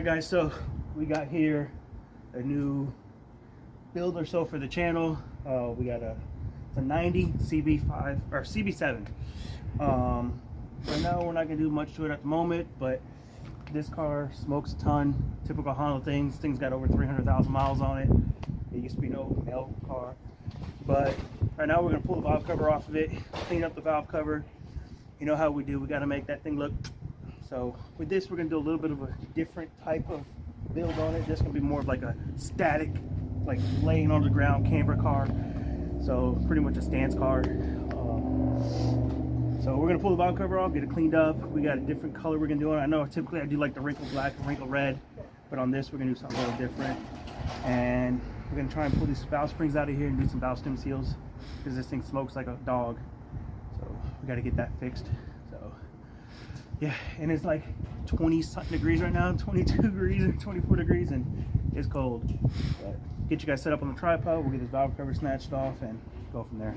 Alright guys, so we got here a new build or so for the channel. We got a 90 CB5 or CB7. Right now we're not gonna do much to it at the moment, but this car smokes a ton. Typical Honda things. Thing's got over 300,000 miles on it. It used to be an old L car, but right now we're gonna pull the valve cover off of it, clean up the valve cover. You know how we do. We got to make that thing look. So with this, we're gonna do a little bit of a different type of build on it. This gonna be more of like a static, like laying on the ground camber car. So pretty much a stance car. So we're gonna pull the valve cover off, get it cleaned up. We got a different color we're gonna do it. I know typically I do like the wrinkle black and wrinkle red, but on this we're gonna do something a little different. And we're gonna try and pull these valve springs out of here and do some valve stem seals because this thing smokes like a dog. So we got to get that fixed. So yeah, and it's like 20 something degrees right now, 22 degrees or 24 degrees, and it's cold. But get you guys set up on the tripod. We'll get this valve cover snatched off and go from there.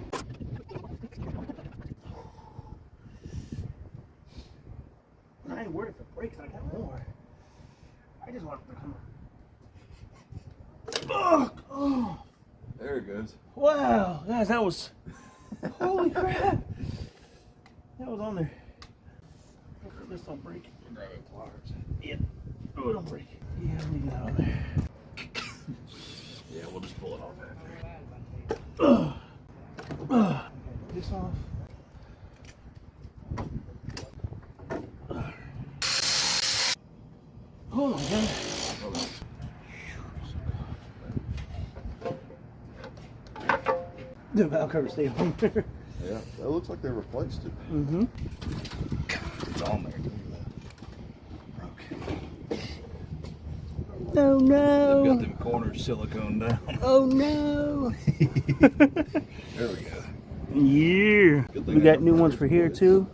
I ain't worried for brakes. I got more. I just want it to come. Oh, there it goes. Wow, guys, that was holy crap. That was on there. Hopefully this don't break. Grab it. Pliers. Yeah. Oh, don't break. Yeah, leave that on there. Yeah, we'll just pull it off after. This off. Hold on, man. The valve cover stayed on there. Yeah, that looks like they replaced it. Mm-hmm. It's on there. Okay. Oh no. They've got them corners silicone down. Oh no. There we go. Yeah. We got new ones for here too.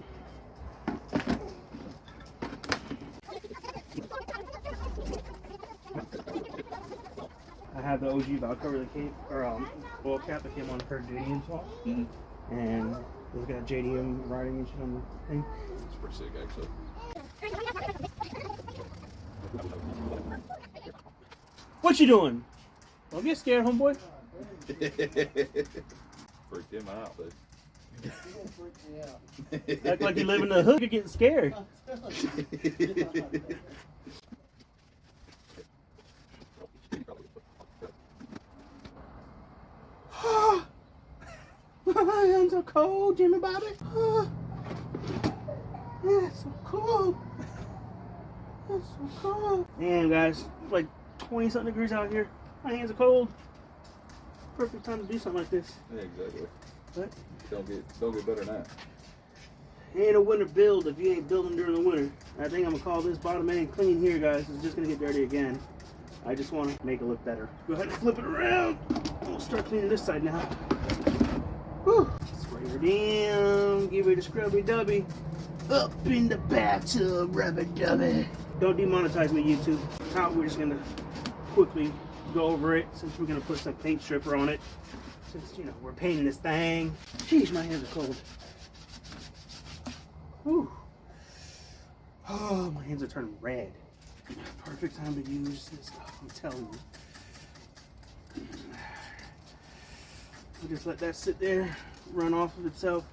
I have the OG valve cover that came, or oil cap that came on her JDM swap, and it's got JDM writing and shit on the thing. It's pretty sick, actually. What you doing? Don't get scared, homeboy. Freaked him out, but. Act like you live in the hood, you're getting scared. My hands are cold, Jimmy Bobby. It's so cold. It's so cold. Man, guys, it's like 20 something degrees out here. My hands are cold. Perfect time to do something like this. Yeah, exactly. But Don't get better than that. ain't a winter build if you ain't building during the winter. I think I'm gonna call this bottom end clean here, guys. It's just gonna get dirty again. I just want to make it look better. Go ahead and flip it around. We'll start cleaning this side now. Whew. Spray her down. Give it a scrubby dubby. Up in the bathtub, rubber dubby. Don't demonetize me, YouTube. Now we're just gonna quickly go over it since we're gonna put some paint stripper on it. Since you know we're painting this thing. Jeez, my hands are cold. Whew. Oh, my hands are turning red. Perfect time to use this stuff, I'm telling you. We'll just let that sit there, run off of itself,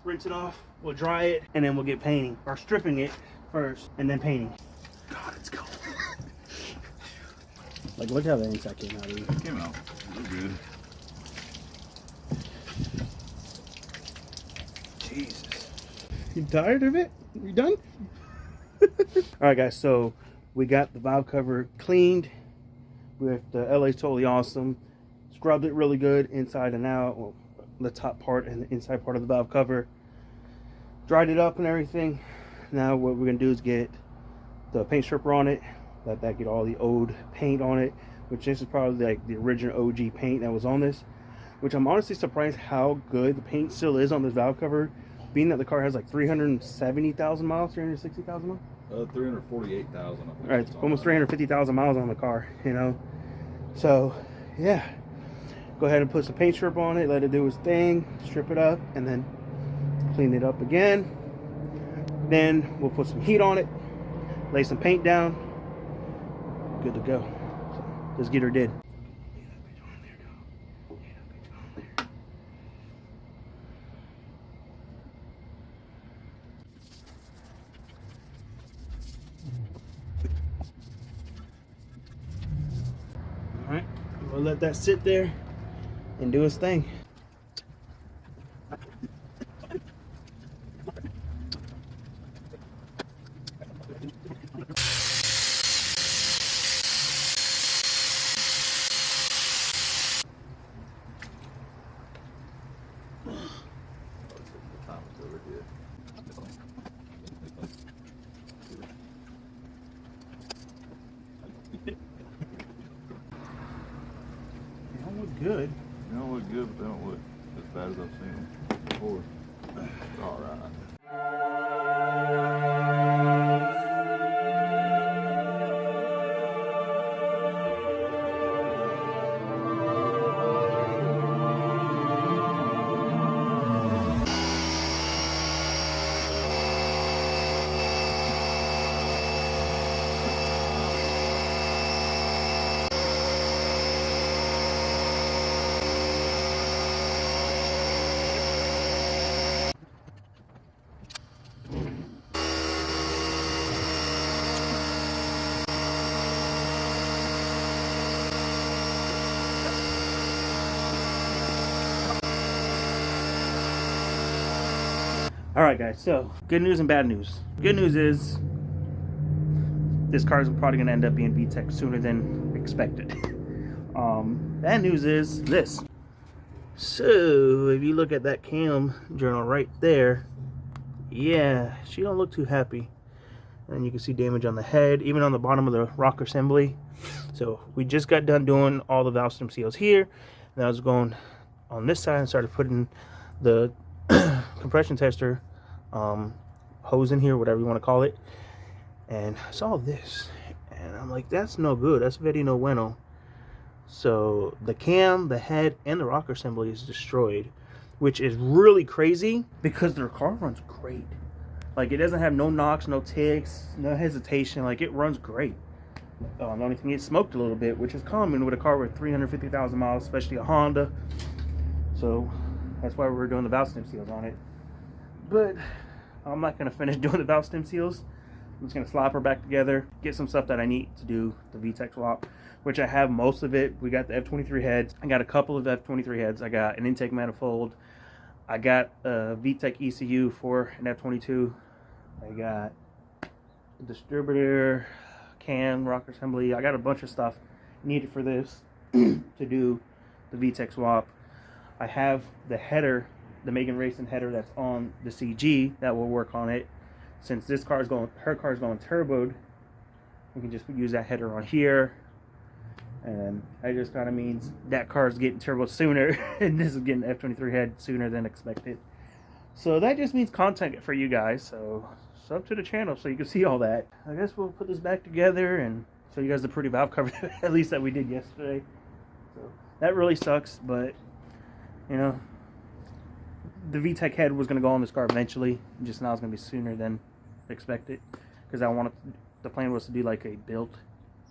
rinse it off, we'll dry it, and then we'll get painting, or stripping it first, and then painting. God, it's cold. Like, look how the inside came out of it. Came out. We're good. Jesus. You tired of it? You done? Alright guys, so we got the valve cover cleaned with the LA's Totally Awesome. Scrubbed it really good inside and out. Well, the top part and the inside part of the valve cover. Dried it up and everything. Now what we're going to do is get the paint stripper on it. Let that get all the old paint on it. Which this is probably like the original OG paint that was on this. Which I'm honestly surprised how good the paint still is on this valve cover. Being that the car has like 370,000 miles, 360,000 miles? 348,000. All right, it's almost 350,000 miles on the car, you know. So, yeah. Go ahead and put some paint strip on it, let it do its thing, strip it up, and then clean it up again. Then we'll put some heat on it, lay some paint down, good to go. So this getter did. All right, we'll let that sit there and do its thing. They don't look good. They don't look good, but they don't look as bad as I've seen them before. It's all right. All right, guys, so good news and bad news. Good news is this car is probably going to end up being VTEC sooner than expected. Bad news is this. So if you look at that cam journal right there, yeah, she don't look too happy. And you can see damage on the head, even on the bottom of the rocker assembly. So we just got done doing all the valve stem seals here. And I was going on this side and started putting the compression tester hose in here, whatever you want to call it. And I saw this and I'm like, that's no good, that's very no bueno. So the cam, the head, and the rocker assembly is destroyed, which is really crazy because their car runs great. Like, it doesn't have no knocks, no ticks, no hesitation. Like, it runs great. The only thing, it smoked a little bit, which is common with a car with 350,000 miles, especially a Honda. So that's why we're doing the valve stem seals on it. But I'm not going to finish doing the valve stem seals. I'm just going to slap her back together, get some stuff that I need to do the VTEC swap, which I have most of it. We got the F23 heads. I got a couple of F23 heads. I got an intake manifold. I got a VTEC ECU for an F22. I got a distributor, cam, rocker assembly. I got a bunch of stuff needed for this to do the VTEC swap. I have the header, the Megan Racing header that's on the CG that will work on it. Since this car is going, her car is going turboed, we can just use that header on here. And that just kind of means that car is getting turbo sooner, and this is getting F23 head sooner than expected. So that just means content for you guys. So sub to the channel so you can see all that. I guess we'll put this back together and show you guys the pretty valve cover, at least that we did yesterday. So that really sucks, but you know, the VTEC head was going to go on this car eventually. Just now it's going to be sooner than expected, because I wanted, the plan was to do like a built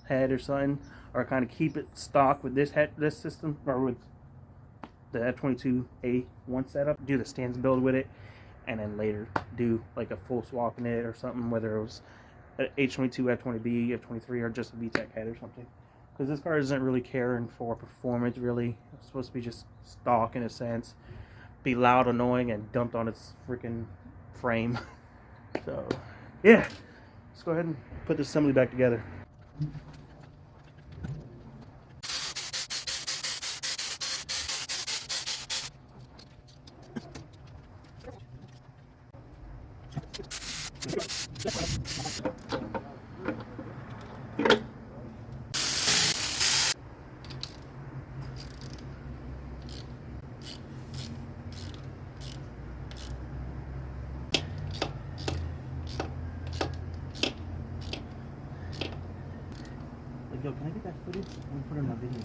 head or something, or kind of keep it stock with this head, this system, or with the F22A1 setup, do the stands build with it, and then later do like a full swap in it or something, whether it was H22, F20B, F23, or just a VTEC head or something. Because this car isn't really caring for performance, really. It's supposed to be just stock in a sense, be loud, annoying, and dumped on its freaking frame. So yeah, let's go ahead and put this assembly back together. Yo, can I get that footage? I'm gonna put it in my video.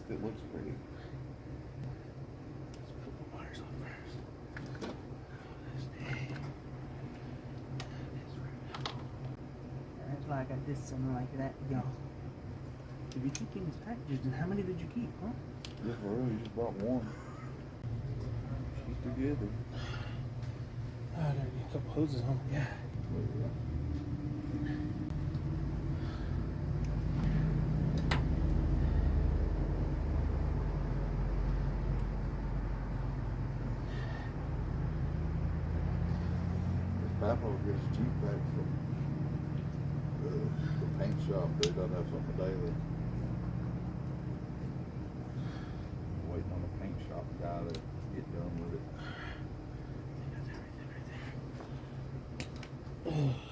if it looks pretty. Let's put the wires on first. That's why I got this something like that, y'all. If you keep these packages, then how many did you keep, huh? Yeah, for real, you just bought one. Keep together. Oh, I gotta get a couple hoses on. Yeah. Papa will get his Jeep back from the paint shop. They doesn't have something daily. Waiting on the paint shop guy to get done with it. Right there.